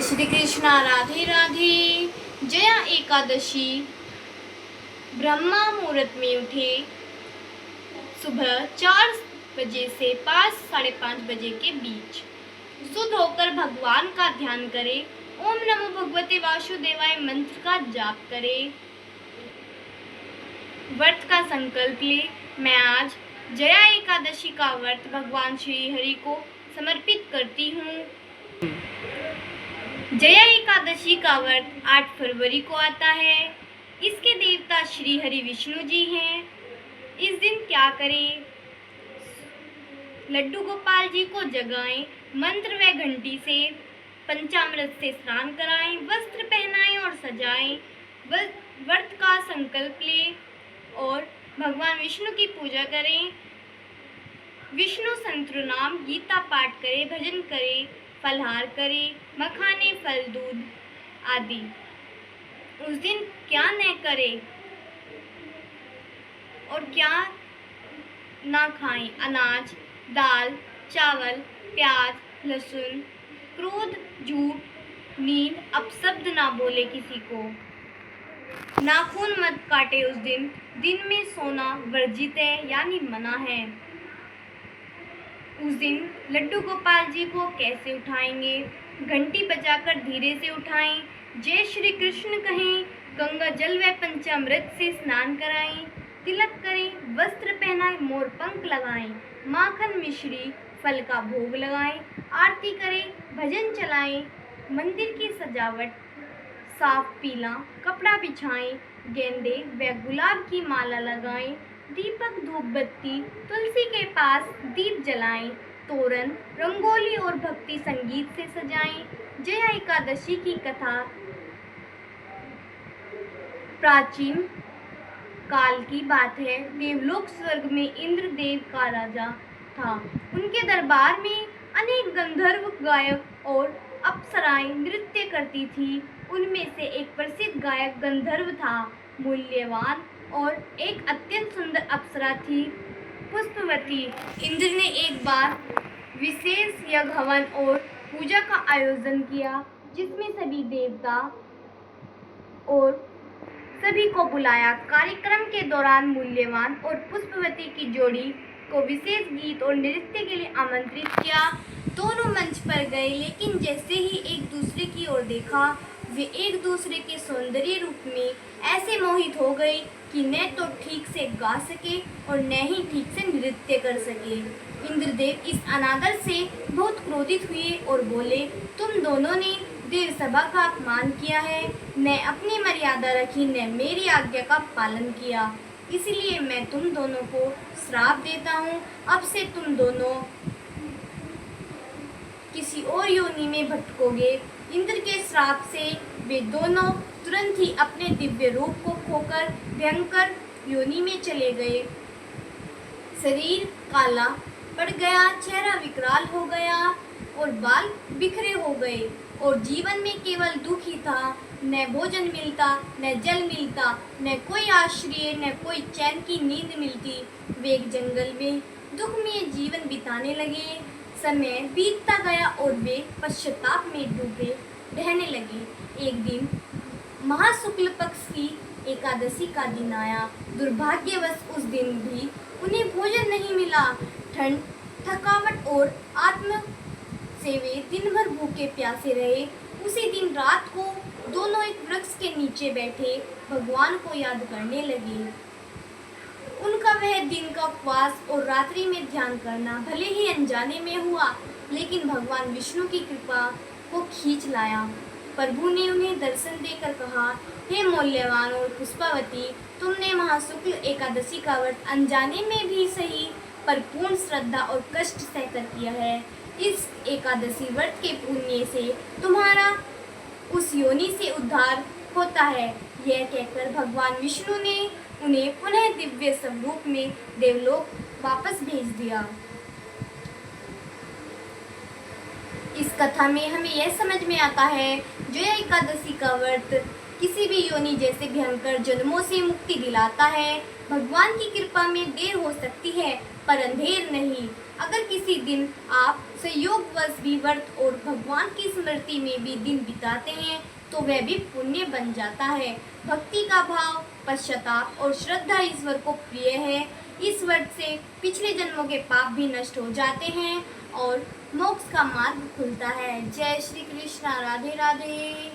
श्री कृष्णा। राधे राधे। जया एकादशी। ब्रह्मा मुहूर्त में उठे, सुबह 4 बजे से 5 साढ़े 5 बजे के बीच शुद्ध होकर भगवान का ध्यान करें। ओम नमो भगवते वासुदेवाय मंत्र का जाप करें। व्रत का संकल्प ले। मैं आज जया एकादशी का व्रत भगवान श्री हरि को समर्पित करती हूँ। जया एकादशी का व्रत 8 फरवरी को आता है। इसके देवता श्री हरि विष्णु जी हैं। इस दिन क्या करें? लड्डू गोपाल जी को जगाएं, मंत्र व घंटी से पंचामृत से स्नान कराएं, वस्त्र पहनाएं और सजाएं। व्रत का संकल्प लें और भगवान विष्णु की पूजा करें। विष्णु सहस्त्रनाम गीता पाठ करें, भजन करें, फलहार करें, मखाने, फल, दूध आदि। उस दिन क्या न करें और क्या ना खाएं? अनाज, दाल, चावल, प्याज, लहसुन, क्रोध, झूठ, नींद, अपशब्द ना बोले किसी को। नाखून मत काटे उस दिन में सोना वर्जित है यानी मना है। उस दिन लड्डू गोपाल जी को कैसे उठाएंगे? घंटी बजाकर धीरे से उठाएं, जय श्री कृष्ण कहें, गंगा जल व पंचामृत से स्नान कराएं, तिलक करें, वस्त्र पहनाएं, मोर पंख लगाएं, माखन मिश्री फल का भोग लगाएं, आरती करें, भजन चलाएं, मंदिर की सजावट साफ पीला कपड़ा बिछाएं, गेंदे व गुलाब की माला लगाएं, दीपक धूप बत्ती तुलसी के पास दीप जलाएं, तोरण रंगोली और भक्ति संगीत से सजाएं। जया एकादशी की कथा प्राचीन काल की बात है। देवलोक स्वर्ग में इंद्र देव का राजा था। उनके दरबार में अनेक गंधर्व गायक और अप्सराएं नृत्य करती थी। उनमें से एक प्रसिद्ध गायक गंधर्व था, मूल्यवान और एक अत्यंत सुंदर अप्सरा थी, पुष्पवती। इंद्र ने एक बार विशेष यज्ञ हवन और पूजा का आयोजन किया, जिसमें सभी देवता और सभी को बुलाया। कार्यक्रम के दौरान मूल्यवान और पुष्पवती की जोड़ी को विशेष गीत और नृत्य के लिए आमंत्रित किया। दोनों मंच पर गए, लेकिन जैसे ही एक दूसरे की ओर देखा, वे एक दूसरे के सौंदर्य रूप में ऐसे मोहित हो गए कि न तो ठीक से गा सके और न ही ठीक से नृत्य कर सके। इंद्रदेव इस अनादर से बहुत क्रोधित हुए और बोले, तुम दोनों ने देव सभा का अपमान किया है, न अपनी मर्यादा रखी, न मेरी आज्ञा का पालन किया। इसलिए मैं तुम दोनों को श्राप देता हूँ। अब से तुम दोनों किसी और योनि में भटकोगे। इंद्र के श्राप से वे दोनों तुरंत ही अपने दिव्य रूप को खोकर भयंकर योनि में चले गए। शरीर काला पड़ गया, चेहरा विकराल हो गया और बाल बिखरे हो गए और जीवन में केवल दुख ही था। न भोजन मिलता, न जल मिलता, न कोई आश्रय, न कोई चैन की नींद मिलती। वे एक जंगल में दुख में जीवन बिताने लगे। समय बीतता गया और वे पश्चाताप में डूबे रहने लगे। एक दिन महाशुक्ल पक्ष की एकादशी का दिन आया। दुर्भाग्यवश उस दिन भी उन्हें भोजन नहीं मिला। ठंड, थकावट और आत्म से वे दिन भर भूखे प्यासे रहे। उसी दिन रात को दोनों एक वृक्ष के नीचे बैठे भगवान को याद करने लगे। उनका वह दिन का उपवास और रात्रि में ध्यान करना भले ही अनजाने में हुआ, लेकिन भगवान विष्णु की कृपा को खींच लाया। प्रभु ने उन्हें दर्शन देकर कहा, हे मूल्यवान और पुष्पावती, तुमने महाशुक्ल एकादशी का व्रत अनजाने में भी सही पर पूर्ण श्रद्धा और कष्ट सहकर किया है। इस एकादशी व्रत के पुण्य से तुम्हारा उस योनि से उद्धार होता है। यह कहकर भगवान विष्णु ने उन्हें पुनः दिव्य स्वरूप में देवलोक वापस भेज दिया। इस कथा में हमें यह समझ में आता है, जया एकादशी का व्रत किसी भी योनि जैसे भयंकर जन्मों से मुक्ति दिलाता है। भगवान की कृपा में देर हो सकती है पर अंधेर नहीं। अगर किसी दिन आप संयोगवश भी व्रत और भगवान की स्मृति में भी दिन बिताते हैं तो वह भी पुण्य बन जाता है। भक्ति का भाव, पश्चाताप और श्रद्धा ईश्वर को प्रिय है। इस व्रत से पिछले जन्मों के पाप भी नष्ट हो जाते हैं और मोक्ष का मार्ग खुलता है। जय श्री कृष्णा। राधे राधे।